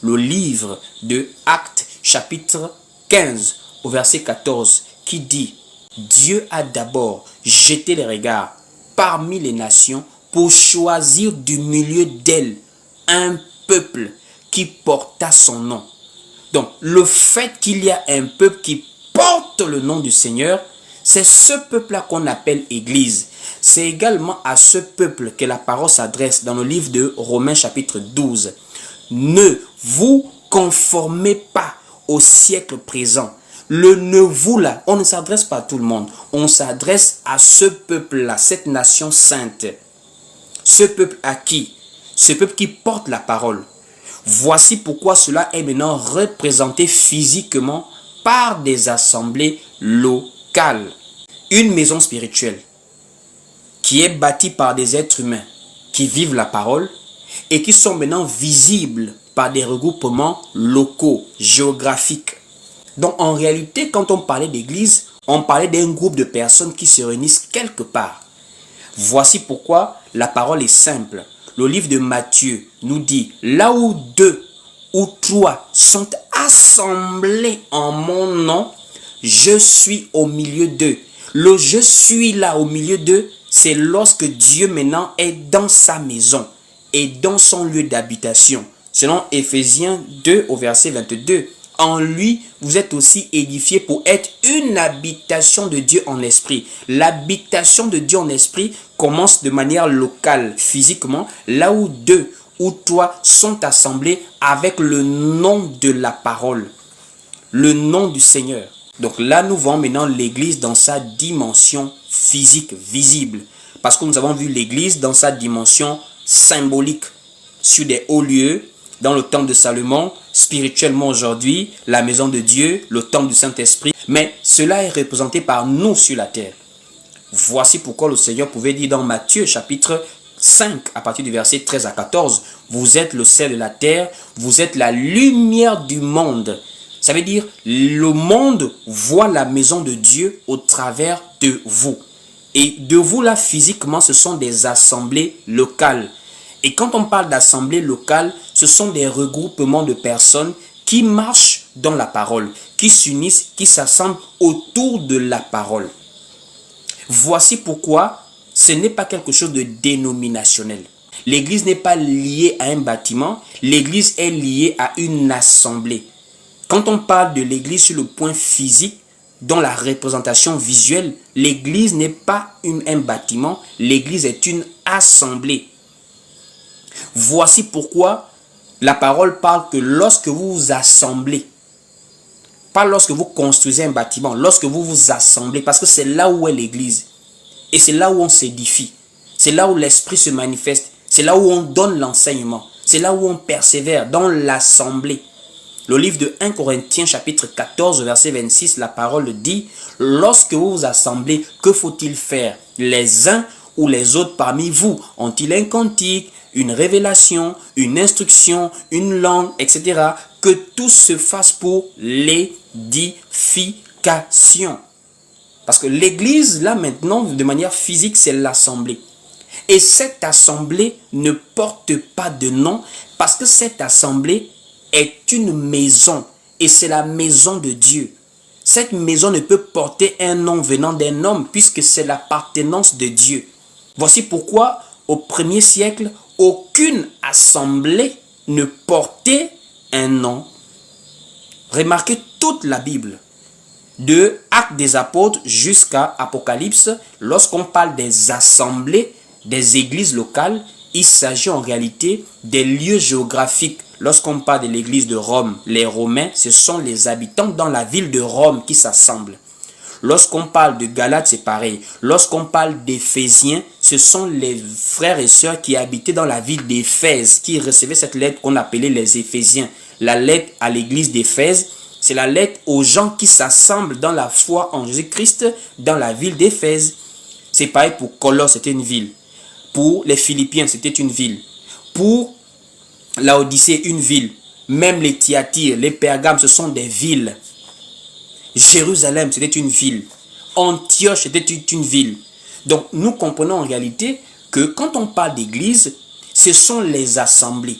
le livre de Actes chapitre 15 au verset 14 qui dit: Dieu a d'abord jeté les regards parmi les nations pour choisir du milieu d'elles un peuple qui porta son nom. Donc, le fait qu'il y a un peuple qui porte le nom du Seigneur, c'est ce peuple-là qu'on appelle Église. C'est également à ce peuple que la parole s'adresse dans le livre de Romains chapitre 12. Ne vous conformez pas au siècle présent. Le ne vous là, on ne s'adresse pas à tout le monde. On s'adresse à ce peuple-là, cette nation sainte. Ce peuple à qui? Ce peuple qui porte la parole. Voici pourquoi cela est maintenant représenté physiquement par des assemblées locales. Une maison spirituelle qui est bâtie par des êtres humains qui vivent la parole et qui sont maintenant visibles par des regroupements locaux, géographiques. Donc en réalité, quand on parlait d'église, on parlait d'un groupe de personnes qui se réunissent quelque part. Voici pourquoi la parole est simple. Le livre de Matthieu nous dit: là où 2 ou 3 sont assemblés en mon nom, je suis au milieu d'eux. Le je suis là au milieu d'eux, c'est lorsque Dieu maintenant est dans sa maison et dans son lieu d'habitation. Selon Éphésiens 2 au verset 22. En lui, vous êtes aussi édifiés pour être une habitation de Dieu en esprit. L'habitation de Dieu en esprit commence de manière locale, physiquement, là où 2 ou 3 sont assemblés avec le nom de la parole, le nom du Seigneur. Donc là, nous voyons maintenant l'église dans sa dimension physique, visible. Parce que nous avons vu l'église dans sa dimension symbolique, sur des hauts lieux, dans le temple de Salomon, spirituellement aujourd'hui, la maison de Dieu, le temple du Saint-Esprit. Mais cela est représenté par nous sur la terre. Voici pourquoi le Seigneur pouvait dire dans Matthieu chapitre 5, à partir du verset 13 à 14, vous êtes le sel de la terre, vous êtes la lumière du monde. Ça veut dire, le monde voit la maison de Dieu au travers de vous. Et de vous là, physiquement, ce sont des assemblées locales. Et quand on parle d'assemblée locale, ce sont des regroupements de personnes qui marchent dans la parole, qui s'unissent, qui s'assemblent autour de la parole. Voici pourquoi ce n'est pas quelque chose de dénominationnel. L'église n'est pas liée à un bâtiment, l'église est liée à une assemblée. Quand on parle de l'église sur le point physique, dans la représentation visuelle, l'église n'est pas un bâtiment, l'église est une assemblée. Voici pourquoi la parole parle que lorsque vous vous assemblez, pas lorsque vous construisez un bâtiment, lorsque vous vous assemblez, parce que c'est là où est l'église. Et c'est là où on s'édifie. C'est là où l'esprit se manifeste. C'est là où on donne l'enseignement. C'est là où on persévère, dans l'assemblée. Le livre de 1 Corinthiens chapitre 14 verset 26, la parole dit: lorsque vous vous assemblez, que faut-il faire? Les uns ou les autres parmi vous ont-ils un cantique, une révélation, une instruction, une langue, etc. Que tout se fasse pour l'édification. Parce que l'église, là maintenant, de manière physique, c'est l'assemblée. Et cette assemblée ne porte pas de nom parce que cette assemblée est une maison et c'est la maison de Dieu. Cette maison ne peut porter un nom venant d'un homme puisque c'est l'appartenance de Dieu. Voici pourquoi au 1er siècle, aucune assemblée ne portait un nom. Remarquez toute la Bible, de Actes des Apôtres jusqu'à Apocalypse, lorsqu'on parle des assemblées, des églises locales, il s'agit en réalité des lieux géographiques. Lorsqu'on parle de l'église de Rome, les Romains, ce sont les habitants dans la ville de Rome qui s'assemblent. Lorsqu'on parle de Galates, c'est pareil. Lorsqu'on parle d'Éphésiens, ce sont les frères et sœurs qui habitaient dans la ville d'Éphèse, qui recevaient cette lettre qu'on appelait les Éphésiens. La lettre à l'église d'Éphèse, c'est la lettre aux gens qui s'assemblent dans la foi en Jésus-Christ dans la ville d'Éphèse. C'est pareil pour Colosse, c'était une ville. Pour les Philippiens, c'était une ville. Pour Laodicée, une ville. Même les Thyatire, les Pergames, ce sont des villes. Jérusalem, c'était une ville. Antioche, c'était une ville. Donc, nous comprenons en réalité que quand on parle d'église, ce sont les assemblées.